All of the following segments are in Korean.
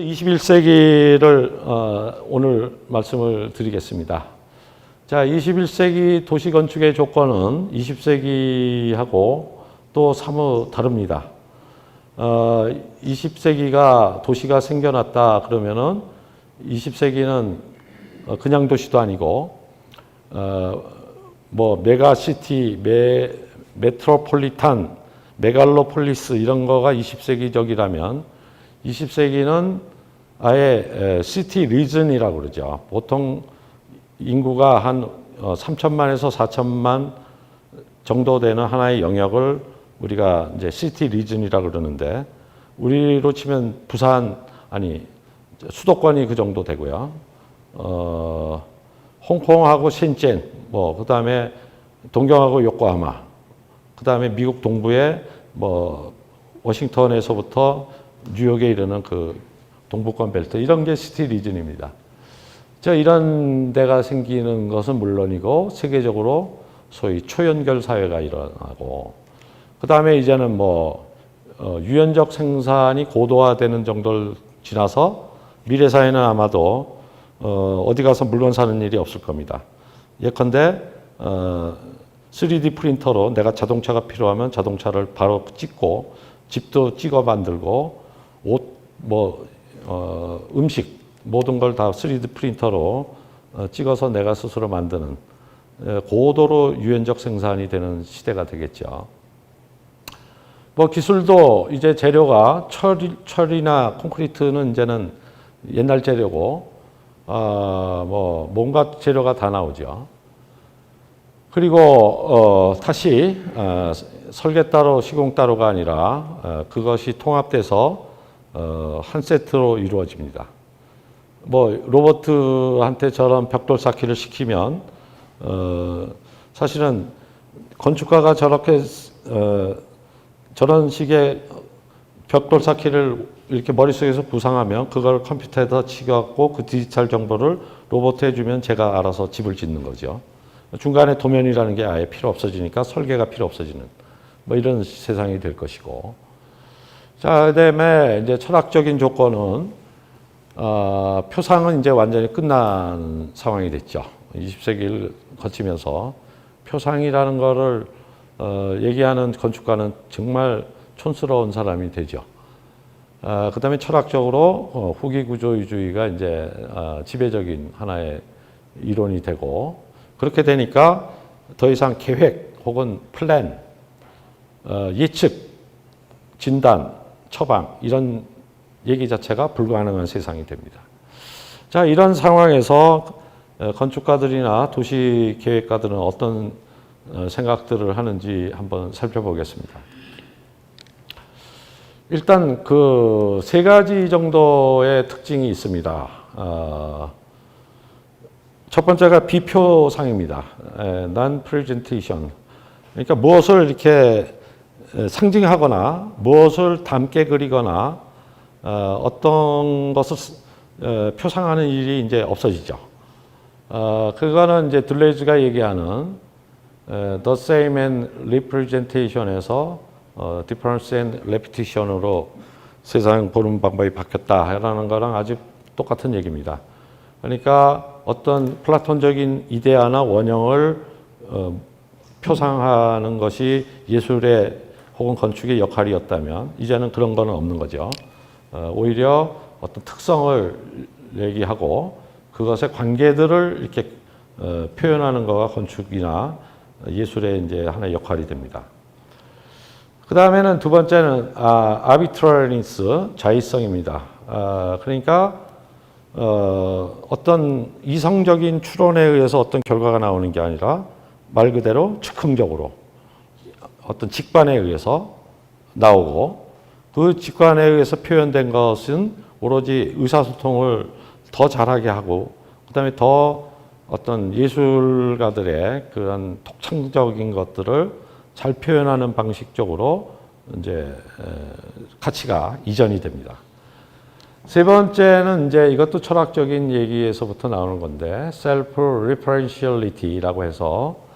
그래서 21세기를 오늘 말씀을 드리겠습니다. 자, 21세기 도시 건축의 조건은 20세기하고 또 사뭇 다릅니다. 20세기가 도시가 생겨났다 그러면은 20세기는 그냥 도시도 아니고 뭐 메가시티, 메트로폴리탄, 메갈로폴리스 이런 거가 20세기적이라면 20세기는 아예 시티 리전이라고 그러죠. 보통 인구가 한 3천만에서 4천만 정도 되는 하나의 영역을 우리가 이제 시티 리전이라고 그러는데 우리로 치면 부산 아니 수도권이 그 정도 되고요. 홍콩하고 신젠 뭐 그다음에 동경하고 요코하마 그다음에 미국 동부에 뭐 워싱턴에서부터 뉴욕에 이르는 그 동부권 벨트 이런 게 시티 리전입니다. 이런 데가 생기는 것은 물론이고 세계적으로 소위 초연결 사회가 일어나고 그 다음에 이제는 뭐 유연적 생산이 고도화되는 정도를 지나서 미래 사회는 아마도 어디 가서 물건 사는 일이 없을 겁니다. 예컨대 3D 프린터로 내가 자동차가 필요하면 자동차를 바로 찍고 집도 찍어 만들고 옷, 음식 모든 걸 다 3D 프린터로 찍어서 내가 스스로 만드는 고도로 유연적 생산이 되는 시대가 되겠죠. 뭐 기술도 이제 재료가 철이나 콘크리트는 이제는 옛날 재료고 뭐 뭔가 재료가 다 나오죠. 그리고 다시 설계 따로 시공 따로가 아니라 그것이 통합돼서 한 세트로 이루어집니다. 뭐 로버트한테 저런 벽돌 쌓기를 시키면 사실은 건축가가 저렇게 저런 식의 벽돌 쌓기를 이렇게 머릿속에서 구상하면 그걸 컴퓨터에다 치갖고 그 디지털 정보를 로봇에 주면 제가 알아서 집을 짓는 거죠. 중간에 도면이라는 게 아예 필요 없어지니까 설계가 필요 없어지는 뭐 이런 세상이 될 것이고. 자, 그다음에 이제 철학적인 조건은 표상은 이제 완전히 끝난 상황이 됐죠. 20세기를 거치면서 표상이라는 거를 얘기하는 건축가는 정말 촌스러운 사람이 되죠. 그 다음에 철학적으로 후기 구조주의가 이제 지배적인 하나의 이론이 되고 그렇게 되니까 더 이상 계획 혹은 플랜, 예측, 진단, 처방 이런 얘기 자체가 불가능한 세상이 됩니다. 자, 이런 상황에서 건축가들이나 도시 계획가들은 어떤 생각들을 하는지 한번 살펴보겠습니다. 일단 그 세 가지 정도의 특징이 있습니다. 첫 번째가 비표상입니다. non-presentation. 그러니까 무엇을 이렇게 상징하거나 무엇을 담게 그리거나 어떤 것을 표상하는 일이 이제 없어지죠. 그거는 이제 둘레이즈가 얘기하는 the same and representation에서 difference and repetition으로 세상 보는 방법이 바뀌었다라는 거랑 아주 똑같은 얘기입니다. 그러니까 어떤 플라톤적인 이데아나 원형을 표상하는 것이 예술의 혹은 건축의 역할이었다면 이제는 그런 거는 없는 거죠. 오히려 어떤 특성을 얘기하고 그것의 관계들을 이렇게 표현하는 거가 건축이나 예술의 이제 하나의 역할이 됩니다. 그 다음에는 두 번째는 arbitrariness, 자의성입니다. 그러니까 어떤 이성적인 추론에 의해서 어떤 결과가 나오는 게 아니라 말 그대로 즉흥적으로 어떤 직관에 의해서 나오고 그 직관에 의해서 표현된 것은 오로지 의사소통을 더 잘하게 하고 그다음에 더 어떤 예술가들의 그런 독창적인 것들을 잘 표현하는 방식적으로 이제 가치가 이전이 됩니다. 세 번째는 이제 이것도 철학적인 얘기에서부터 나오는 건데 self-referentiality라고 해서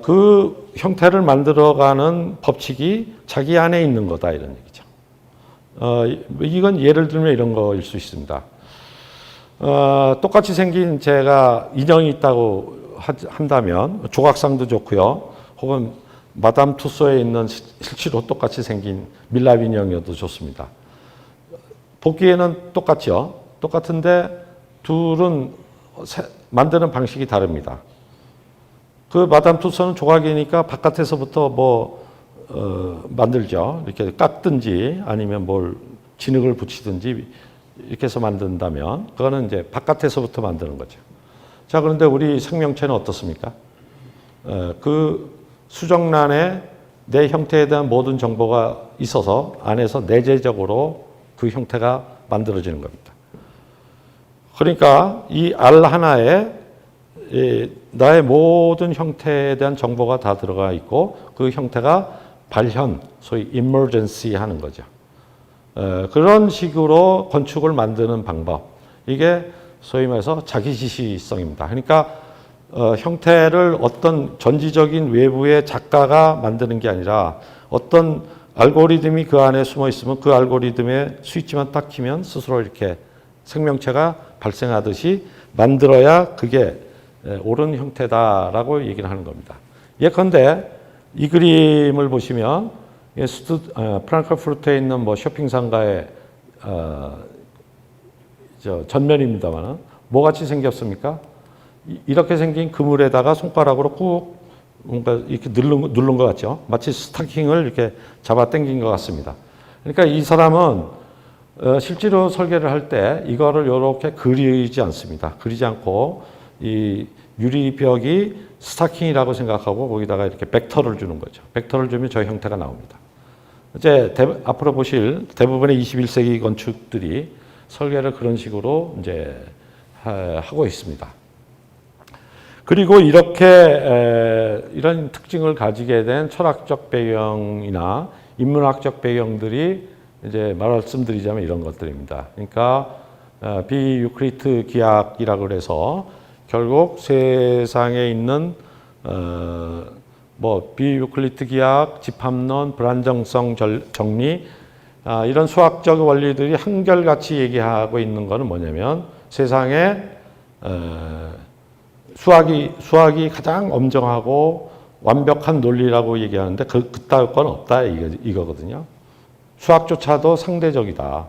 그 형태를 만들어가는 법칙이 자기 안에 있는 거다 이런 얘기죠. 이건 예를 들면 이런 거일 수 있습니다. 똑같이 생긴 제가 인형이 있다고 한다면 조각상도 좋고요. 혹은 마담 투소에 있는 실제로 똑같이 생긴 밀랍 인형이어도 좋습니다. 보기에는 똑같죠. 똑같은데 둘은 만드는 방식이 다릅니다. 그 마담 투소는 조각이니까 바깥에서부터 만들죠. 이렇게 깎든지 아니면 뭘 진흙을 붙이든지 이렇게 해서 만든다면 그거는 이제 바깥에서부터 만드는 거죠. 자, 그런데 우리 생명체는 어떻습니까? 그 수정란에 내 형태에 대한 모든 정보가 있어서 안에서 내재적으로 그 형태가 만들어지는 겁니다. 그러니까 이 알 하나에 나의 모든 형태에 대한 정보가 다 들어가 있고 그 형태가 발현, 소위 emergency 하는 거죠. 그런 식으로 건축을 만드는 방법. 이게 소위 말해서 자기지시성입니다. 그러니까 형태를 어떤 전지적인 외부의 작가가 만드는 게 아니라 어떤 알고리즘이 그 안에 숨어 있으면 그 알고리즘의 스위치만 딱 키면 스스로 이렇게 생명체가 발생하듯이 만들어야 그게 옳은 형태다라고 얘기를 하는 겁니다. 예컨대 이 그림을 보시면 프랑크푸르트에 있는 쇼핑 상가의 전면입니다만 뭐같이 생겼습니까? 이렇게 생긴 그물에다가 손가락으로 꾹 뭔가 이렇게 누른 것 같죠? 마치 스타킹을 이렇게 잡아 당긴 것 같습니다. 그러니까 이 사람은 실제로 설계를 할 때 이거를 이렇게 그리지 않습니다. 그리지 않고 이 유리벽이 스타킹이라고 생각하고 거기다가 이렇게 벡터를 주는 거죠. 벡터를 주면 저 형태가 나옵니다. 이제 앞으로 보실 대부분의 21세기 건축들이 설계를 그런 식으로 이제 하고 있습니다. 그리고 이렇게 이런 특징을 가지게 된 철학적 배경이나 인문학적 배경들이 이제 말씀드리자면 이런 것들입니다. 그러니까 비유클리드 기하학이라고 해서 결국 세상에 있는 비유클리드 기하학, 집합론, 불안정성 정리 이런 수학적 원리들이 한결같이 얘기하고 있는 것은 뭐냐면 세상에 수학이 가장 엄정하고 완벽한 논리라고 얘기하는데 그따위 건 없다 이거거든요. 수학조차도 상대적이다.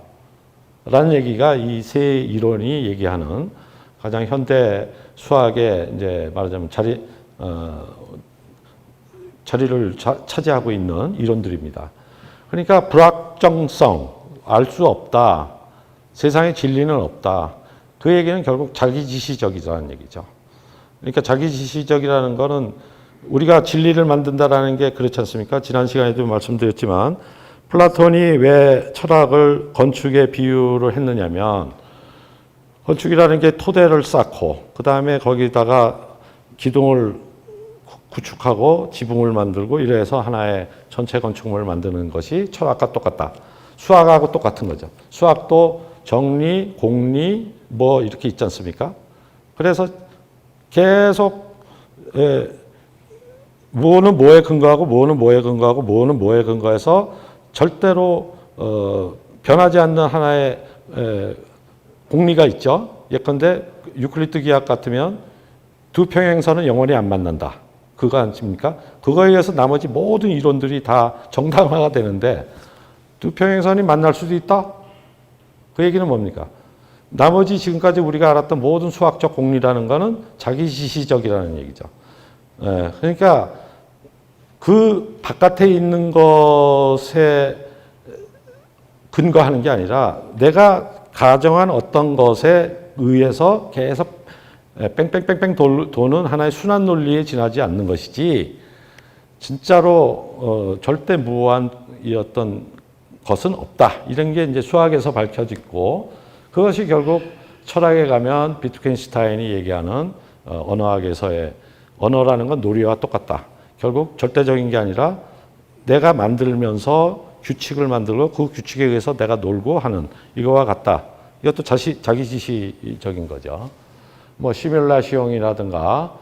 라는 얘기가 이 세 이론이 얘기하는 가장 현대 수학의 이제 말하자면 자리를 차지하고 있는 이론들입니다. 그러니까 불확정성, 알 수 없다. 세상에 진리는 없다. 그 얘기는 결국 자기지시적이라는 얘기죠. 그러니까 자기지시적이라는 거는 우리가 진리를 만든다라는 게 그렇지 않습니까? 지난 시간에도 말씀드렸지만 플라톤이 왜 철학을 건축에 비유를 했느냐면 건축이라는 게 토대를 쌓고 그 다음에 거기다가 기둥을 구축하고 지붕을 만들고 이래서 하나의 전체 건축물을 만드는 것이 철학과 똑같다. 수학하고 똑같은 거죠. 수학도 정리, 공리 이렇게 있지 않습니까? 그래서 계속 뭐는 뭐에 근거하고 뭐는 뭐에 근거하고 뭐는 뭐에 근거해서 절대로 변하지 않는 하나의 공리가 있죠. 예컨대 유클리드 기하학 같으면 두 평행선은 영원히 안 만난다. 그거 아닙니까? 그거에 의해서 나머지 모든 이론들이 다 정당화가 되는데 두 평행선이 만날 수도 있다? 그 얘기는 뭡니까? 나머지 지금까지 우리가 알았던 모든 수학적 공리라는 거는 자기지시적이라는 얘기죠. 그러니까 그 바깥에 있는 것에 근거하는 게 아니라 내가 가정한 어떤 것에 의해서 계속 뺑뺑뺑뺑 도는 하나의 순환 논리에 지나지 않는 것이지 진짜로 절대 무한이었던 것은 없다. 이런 게 이제 수학에서 밝혀지고 그것이 결국 철학에 가면 비트겐슈타인이 얘기하는 언어학에서의 언어라는 건 놀이와 똑같다. 결국 절대적인 게 아니라 내가 만들면서 규칙을 만들고 그 규칙에 의해서 내가 놀고 하는 이거와 같다. 이것도 자기지시적인 거죠. 시뮬라시옹이라든가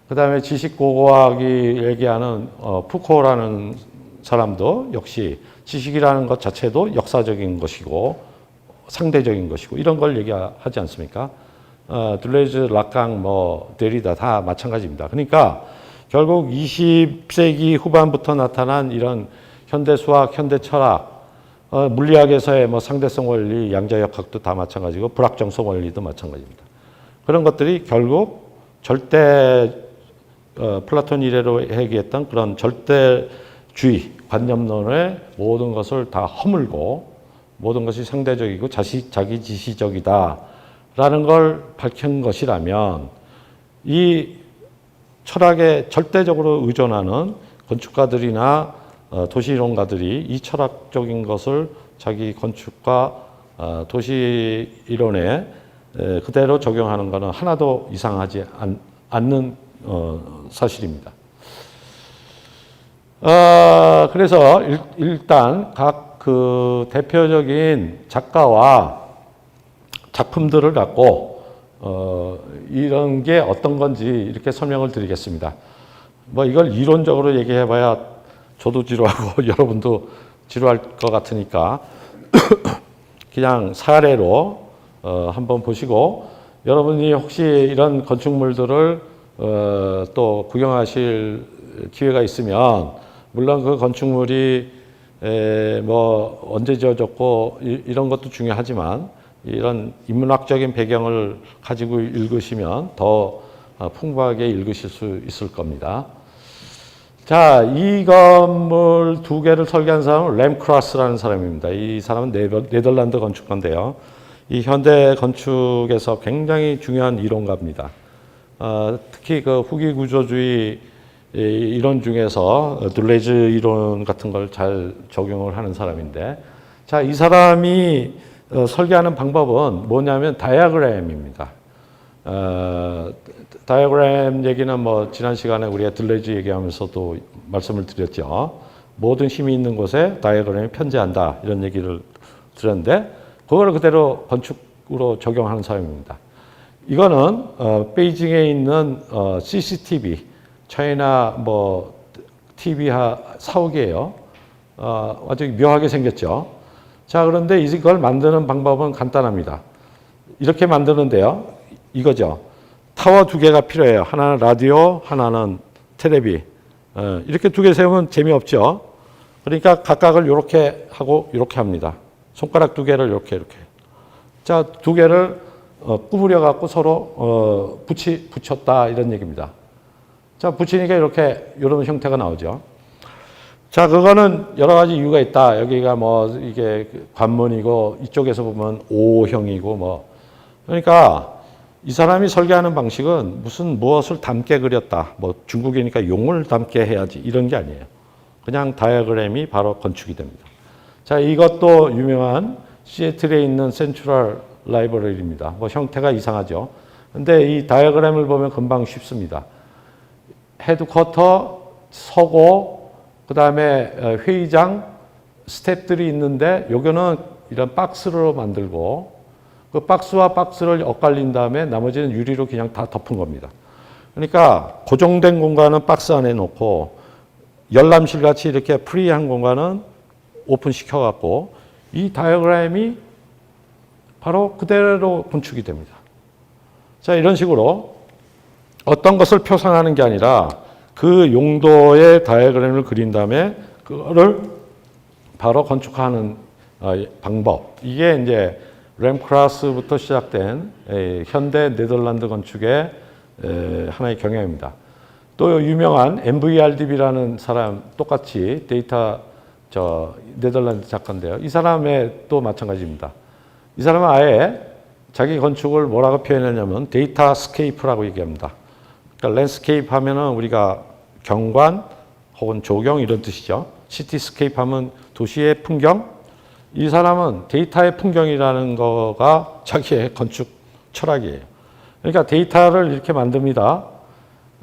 그 다음에 지식고고학이 얘기하는 푸코라는 사람도 역시 지식이라는 것 자체도 역사적인 것이고 상대적인 것이고 이런 걸 얘기하지 않습니까? 둘레즈, 라강, 데리다 다 마찬가지입니다. 그러니까 결국 20세기 후반부터 나타난 이런 현대 수학, 현대 철학, 물리학에서의 상대성 원리, 양자역학도 다 마찬가지고 불확정성 원리도 마찬가지입니다. 그런 것들이 결국 절대 플라톤 이래로 얘기했던 그런 절대주의 관념론의 모든 것을 다 허물고 모든 것이 상대적이고 자기 지시적이다라는 걸 밝힌 것이라면 이 철학에 절대적으로 의존하는 건축가들이나 도시이론가들이 이 철학적인 것을 자기 건축과 도시이론에 그대로 적용하는 것은 하나도 이상하지 않는 사실입니다. 그래서 일단 각 그 대표적인 작가와 작품들을 갖고 이런 게 어떤 건지 이렇게 설명을 드리겠습니다. 이걸 이론적으로 얘기해봐야 저도 지루하고 여러분도 지루할 것 같으니까 그냥 사례로 한번 보시고 여러분이 혹시 이런 건축물들을 또 구경하실 기회가 있으면 물론 그 건축물이 언제 지어졌고 이런 것도 중요하지만 이런 인문학적인 배경을 가지고 읽으시면 더 풍부하게 읽으실 수 있을 겁니다. 자, 이 건물 두 개를 설계한 사람은 램 크라스라는 사람입니다. 이 사람은 네덜란드 건축가인데요. 이 현대 건축에서 굉장히 중요한 이론가입니다. 특히 그 후기 구조주의 이론 중에서 둘레즈 이론 같은 걸 잘 적용을 하는 사람인데, 자, 이 사람이 설계하는 방법은 뭐냐면 다이어그램입니다. 다이어그램 얘기는 지난 시간에 우리가 둘레즈 얘기하면서도 말씀을 드렸죠. 모든 힘이 있는 곳에 다이어그램이 편재한다 이런 얘기를 드렸는데 그걸 그대로 건축으로 적용하는 사람입니다. 이거는 베이징에 있는 CCTV 차이나 TV 사옥이에요. 아주 묘하게 생겼죠. 자, 그런데 이걸 만드는 방법은 간단합니다. 이렇게 만드는데요. 이거죠. 타워 두 개가 필요해요. 하나는 라디오, 하나는 텔레비. 이렇게 두 개 세우면 재미없죠. 그러니까 각각을 이렇게 하고 이렇게 합니다. 손가락 두 개를 이렇게. 자, 두 개를 구부려 갖고 서로 붙였다 이런 얘기입니다. 자, 붙이니까 이렇게 이런 형태가 나오죠. 자, 그거는 여러 가지 이유가 있다. 여기가 이게 관문이고 이쪽에서 보면 O형이고 그러니까 이 사람이 설계하는 방식은 무엇을 닮게 그렸다. 중국이니까 용을 닮게 해야지 이런 게 아니에요. 그냥 다이어그램이 바로 건축이 됩니다. 자, 이것도 유명한 시애틀에 있는 센트럴 라이브러리입니다. 형태가 이상하죠. 근데 이 다이어그램을 보면 금방 쉽습니다. 헤드쿼터, 서고, 그 다음에 회의장, 스텝들이 있는데 요거는 이런 박스로 만들고 그 박스와 박스를 엇갈린 다음에 나머지는 유리로 그냥 다 덮은 겁니다. 그러니까 고정된 공간은 박스 안에 놓고 열람실 같이 이렇게 프리한 공간은 오픈시켜 갖고 이 다이어그램이 바로 그대로 건축이 됩니다. 자, 이런 식으로 어떤 것을 표상하는 게 아니라 그 용도의 다이어그램을 그린 다음에 그거를 바로 건축하는 방법. 이게 이제 램 크라스부터 시작된 현대 네덜란드 건축의 하나의 경향입니다. 또 유명한 MVRDB라는 사람 똑같이 네덜란드 작가인데요. 이 사람의 또 마찬가지입니다. 이 사람은 아예 자기 건축을 뭐라고 표현하냐면 데이터 스케이프라고 얘기합니다. 그러니까 랜드스케이프 하면은 우리가 경관 혹은 조경 이런 뜻이죠. 시티스케이프 하면 도시의 풍경. 이 사람은 데이터의 풍경이라는 거가 자기의 건축 철학이에요. 그러니까 데이터를 이렇게 만듭니다.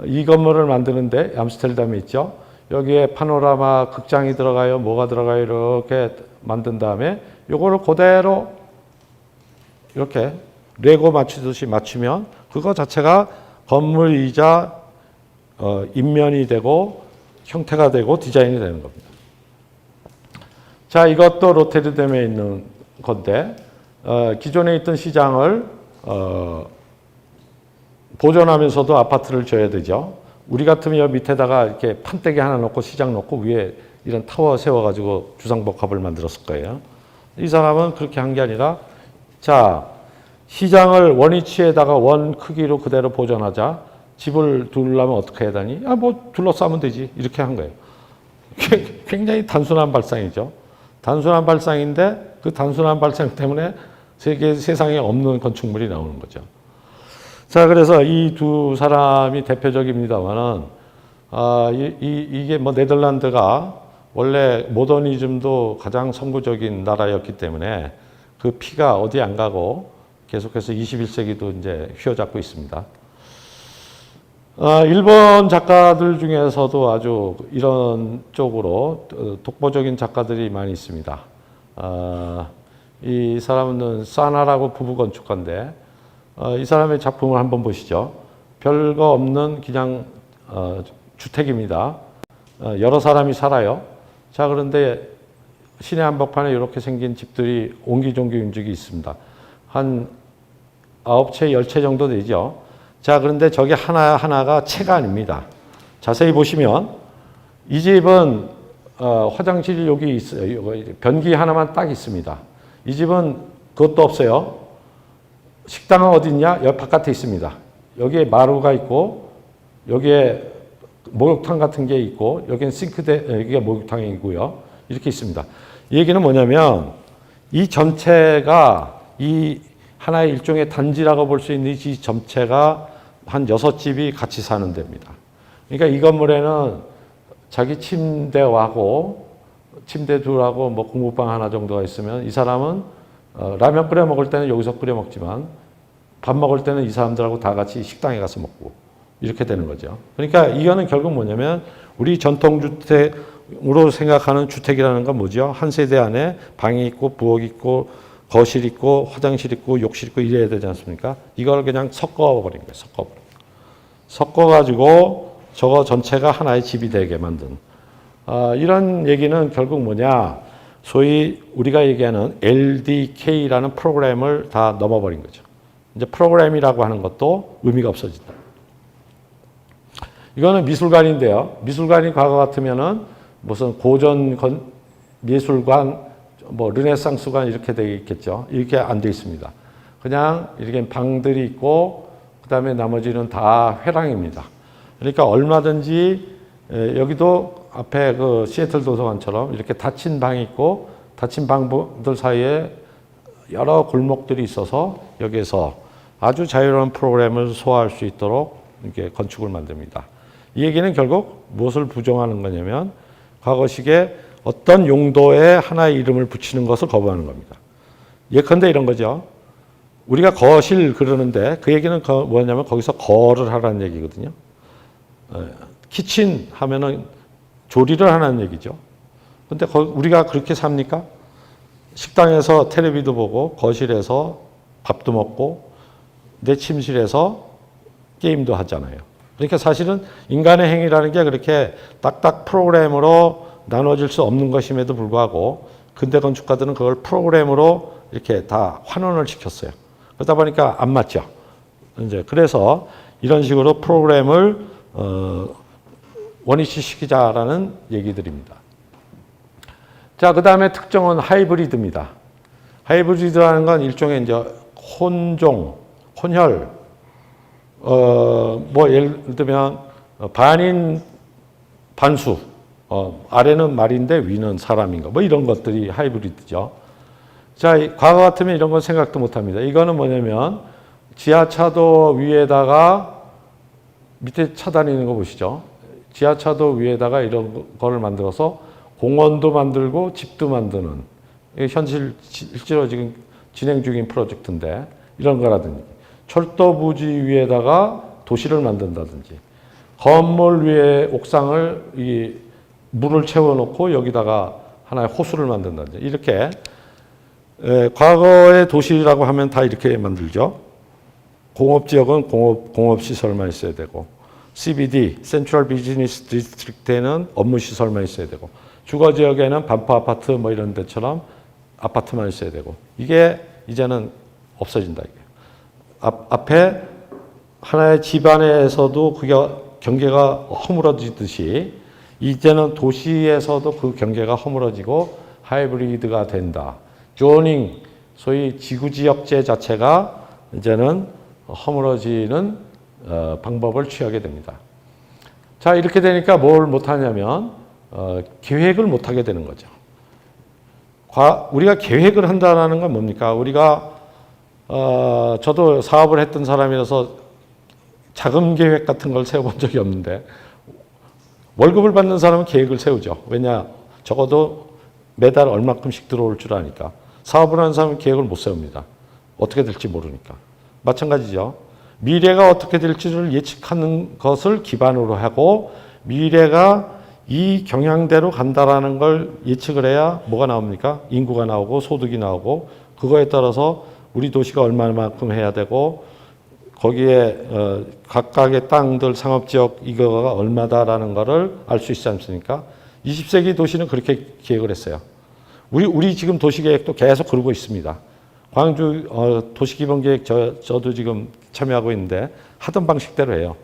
이 건물을 만드는데 암스테르담에 있죠. 여기에 파노라마 극장이 들어가요. 뭐가 들어가요. 이렇게 만든 다음에 이거를 그대로 이렇게 레고 맞추듯이 맞추면 그거 자체가 건물이자 인면이 되고 형태가 되고 디자인이 되는 겁니다. 자, 이것도 로테르담에 있는 건데 기존에 있던 시장을 보존하면서도 아파트를 줘야 되죠. 우리 같으면 여기 밑에다가 이렇게 판때기 하나 놓고 시장 놓고 위에 이런 타워 세워가지고 주상복합을 만들었을 거예요. 이 사람은 그렇게 한 게 아니라 자, 시장을 원위치에다가 원 크기로 그대로 보존하자. 집을 두려면 어떻게 해야 되니? 뭐 둘러싸면 되지. 이렇게 한 거예요. 굉장히 단순한 발상이죠. 단순한 발상인데 그 단순한 발상 때문에 세상에 없는 건축물이 나오는 거죠. 자, 그래서 이 두 사람이 대표적입니다만은 이게 뭐 네덜란드가 원래 모더니즘도 가장 선구적인 나라였기 때문에 그 피가 어디 안 가고 계속해서 21세기도 이제 휘어잡고 있습니다. 일본 작가들 중에서도 아주 이런 쪽으로 독보적인 작가들이 많이 있습니다. 이 사람은 사나라고 부부 건축가인데 이 사람의 작품을 한번 보시죠. 별거 없는 그냥 주택입니다. 여러 사람이 살아요. 자, 그런데 시내 한복판에 이렇게 생긴 집들이 옹기종기 움직이 있습니다. 한 9채, 10채 정도 되죠. 자, 그런데 저게 하나하나가 채가 아닙니다. 자세히 보시면 이 집은 화장실이 여기 있어요. 변기 하나만 딱 있습니다. 이 집은 그것도 없어요. 식당은 어디 있냐? 여기 바깥에 있습니다. 여기에 마루가 있고 여기에 목욕탕 같은 게 있고 여기는 싱크대, 여기가 목욕탕이고요. 이렇게 있습니다. 이 얘기는 뭐냐면 이 전체가 이 하나의 일종의 단지라고 볼 수 있는 이 전체가 한 6집이 같이 사는 데입니다. 그러니까 이 건물에는 자기 침대하고 침대 둘하고 뭐 공부방 하나 정도가 있으면 이 사람은 라면 끓여 먹을 때는 여기서 끓여 먹지만 밥 먹을 때는 이 사람들하고 다 같이 식당에 가서 먹고 이렇게 되는 거죠. 그러니까 이거는 결국 뭐냐면 우리 전통주택으로 생각하는 주택이라는 건 뭐죠? 한 세대 안에 방이 있고 부엌이 있고 거실 있고 화장실 있고 욕실 있고 이래야 되지 않습니까? 이걸 그냥 섞어버린 거예요. 섞어가지고 저거 전체가 하나의 집이 되게 만든 이런 얘기는 결국 뭐냐? 소위 우리가 얘기하는 LDK라는 프로그램을 다 넘어버린 거죠. 이제 프로그램이라고 하는 것도 의미가 없어진다. 이거는 미술관인데요. 미술관이 과거 같으면은 무슨 고전 미술관, 뭐 르네상스관 이렇게 되어 있겠죠. 이렇게 안 되어 있습니다. 그냥 이렇게 방들이 있고 그다음에 나머지는 다 회랑입니다. 그러니까 얼마든지 여기도 앞에 그 시애틀 도서관처럼 이렇게 닫힌 방이 있고 닫힌 방들 사이에 여러 골목들이 있어서 여기에서 아주 자유로운 프로그램을 소화할 수 있도록 이렇게 건축을 만듭니다. 이 얘기는 결국 무엇을 부정하는 거냐면 과거식의 어떤 용도에 하나의 이름을 붙이는 것을 거부하는 겁니다. 예컨대 이런 거죠. 우리가 거실 그러는데 그 얘기는 뭐냐면 거기서 거를 하라는 얘기거든요. 키친 하면은 조리를 하라는 얘기죠. 근데 우리가 그렇게 삽니까? 식당에서 텔레비도 보고 거실에서 밥도 먹고 내 침실에서 게임도 하잖아요. 그러니까 사실은 인간의 행위라는 게 그렇게 딱딱 프로그램으로 나눠질 수 없는 것임에도 불구하고 근대 건축가들은 그걸 프로그램으로 이렇게 다 환원을 시켰어요. 그러다 보니까 안 맞죠. 이제 그래서 이런 식으로 프로그램을 원위치시키자라는 얘기들입니다. 자, 그 다음에 특정은 하이브리드입니다. 하이브리드라는 건 일종의 이제 혼혈, 뭐 예를 들면 반인 반수, 아래는 말인데 위는 사람인가, 뭐 이런 것들이 하이브리드죠. 자, 과거 같으면 이런 건 생각도 못 합니다. 이거는 뭐냐면 지하차도 위에다가 밑에 차 다니는 거 보시죠. 지하차도 위에다가 이런 거를 만들어서 공원도 만들고 집도 만드는 실제로 지금 진행 중인 프로젝트인데 이런 거라든지 철도 부지 위에다가 도시를 만든다든지 건물 위에 옥상을 물을 채워놓고 여기다가 하나의 호수를 만든다든지 이렇게 과거의 도시라고 하면 다 이렇게 만들죠. 공업지역은 공업시설만 있어야 되고 CBD, Central Business District에는 업무 시설만 있어야 되고, 주거 지역에는 반포 아파트 뭐 이런 데처럼 아파트만 있어야 되고, 이게 이제는 없어진다. 이게. 앞에 하나의 집안에서도 그게 경계가 허물어지듯이 이제는 도시에서도 그 경계가 허물어지고 하이브리드가 된다. 조닝, 소위 지구지역제 자체가 이제는 허물어지는 방법을 취하게 됩니다. 자, 이렇게 되니까 뭘 못하냐면 계획을 못하게 되는 거죠. 우리가 계획을 한다는 건 뭡니까? 우리가 저도 사업을 했던 사람이라서 자금 계획 같은 걸 세워본 적이 없는데, 월급을 받는 사람은 계획을 세우죠. 왜냐? 적어도 매달 얼마큼씩 들어올 줄 아니까. 사업을 하는 사람은 계획을 못 세웁니다. 어떻게 될지 모르니까. 마찬가지죠. 미래가 어떻게 될지를 예측하는 것을 기반으로 하고, 미래가 이 경향대로 간다라는 걸 예측을 해야 뭐가 나옵니까? 인구가 나오고 소득이 나오고, 그거에 따라서 우리 도시가 얼마만큼 해야 되고, 거기에 각각의 땅들, 상업지역 이거가 얼마다라는 거를 알 수 있지 않습니까? 20세기 도시는 그렇게 계획을 했어요. 우리 지금 도시계획도 계속 그러고 있습니다. 광주 도시기본계획 저도 지금 참여하고 있는데 하던 방식대로 해요.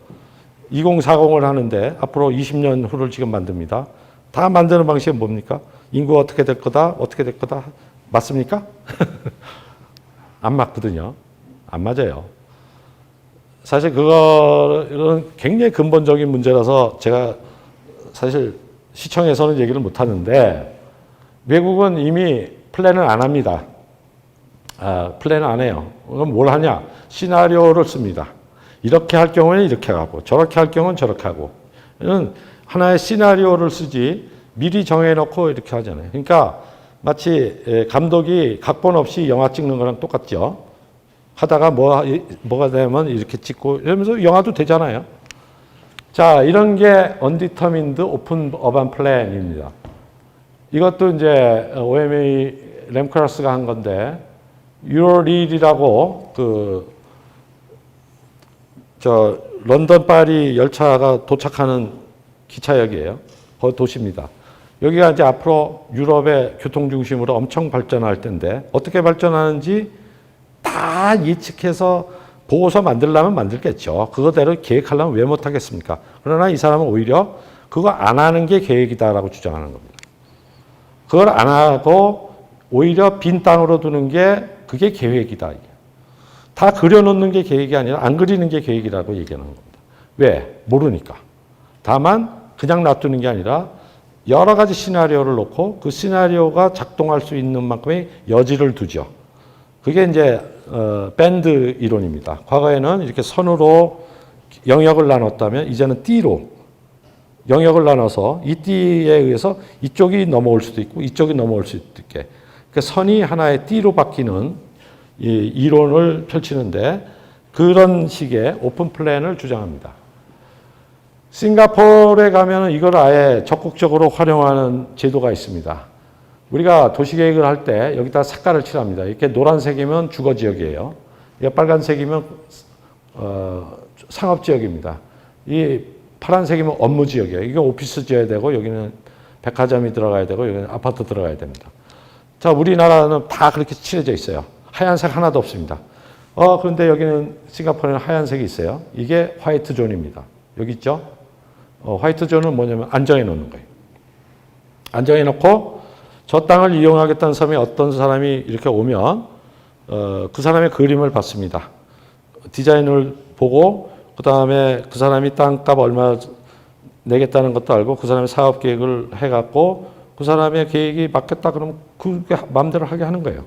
2040을 하는데 앞으로 20년 후를 지금 만듭니다. 다 만드는 방식은 뭡니까? 인구가 어떻게 될 거다, 어떻게 될 거다. 맞습니까? 안 맞거든요. 안 맞아요. 사실 그거는 굉장히 근본적인 문제라서 제가 사실 시청에서는 얘기를 못 하는데, 외국은 이미 플랜을 안 합니다. 플랜을 안 해요. 그럼 뭘 하냐? 시나리오를 씁니다. 이렇게 할 경우에는 이렇게 하고, 저렇게 할 경우는 저렇게 하고. 이는 하나의 시나리오를 쓰지 미리 정해놓고 이렇게 하잖아요. 그러니까 마치 감독이 각본 없이 영화 찍는 거랑 똑같죠. 하다가 뭐가 되면 이렇게 찍고 이러면서 영화도 되잖아요. 자, 이런 게 Undetermined Open Urban Plan입니다. 이것도 이제 OMA 램크라스가 한 건데, 유로릴이라고 런던 파리 열차가 도착하는 기차역이에요. 거기 도시입니다. 여기가 이제 앞으로 유럽의 교통 중심으로 엄청 발전할 텐데, 어떻게 발전하는지 다 예측해서 보고서 만들려면 만들겠죠. 그거대로 계획하려면 왜 못하겠습니까? 그러나 이 사람은 오히려 그거 안 하는 게 계획이다라고 주장하는 겁니다. 그걸 안 하고 오히려 빈 땅으로 두는 게 그게 계획이다. 다 그려놓는 게 계획이 아니라 안 그리는 게 계획이라고 얘기하는 겁니다. 왜? 모르니까. 다만 그냥 놔두는 게 아니라 여러 가지 시나리오를 놓고 그 시나리오가 작동할 수 있는 만큼의 여지를 두죠. 그게 이제 밴드 이론입니다. 과거에는 이렇게 선으로 영역을 나눴다면 이제는 띠로 영역을 나눠서 이 띠에 의해서 이쪽이 넘어올 수도 있고 이쪽이 넘어올 수도 있게, 그 선이 하나의 띠로 바뀌는 이 이론을 펼치는데, 그런 식의 오픈 플랜을 주장합니다. 싱가포르에 가면 이걸 아예 적극적으로 활용하는 제도가 있습니다. 우리가 도시계획을 할 때 여기다 색깔을 칠합니다. 이렇게 노란색이면 주거지역이에요. 빨간색이면 상업지역입니다. 이 파란색이면 업무지역이에요. 이게 오피스 지어야 되고, 여기는 백화점이 들어가야 되고, 여기는 아파트 들어가야 됩니다. 자, 우리나라는 다 그렇게 칠해져 있어요. 하얀색 하나도 없습니다. 그런데 여기는 싱가포르에는 하얀색이 있어요. 이게 화이트 존입니다. 여기 있죠? 화이트 존은 뭐냐면 안정해 놓는 거예요. 안정해 놓고 저 땅을 이용하겠다는 사람이 어떤 사람이 이렇게 오면 그 사람의 그림을 봤습니다. 디자인을 보고 그 다음에 그 사람이 땅값 얼마 내겠다는 것도 알고 그 사람의 사업 계획을 해갖고 그 사람의 계획이 맞겠다 그러면 그게 마음대로 하게 하는 거예요.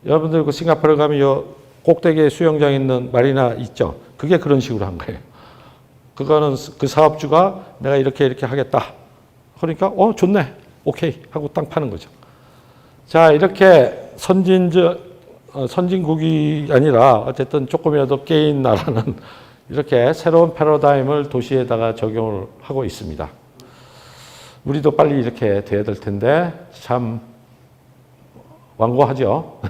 여러분들 그 싱가포르 가면 요 꼭대기에 수영장 있는 마리나 있죠? 그게 그런 식으로 한 거예요. 그거는 그 사업주가 내가 이렇게 하겠다. 그러니까 좋네. 오케이 하고 땅 파는 거죠. 자, 이렇게 선진국이 아니라 어쨌든 조금이라도 깨인 나라는 이렇게 새로운 패러다임을 도시에다가 적용을 하고 있습니다. 우리도 빨리 이렇게 돼야 될 텐데 참 완고하죠.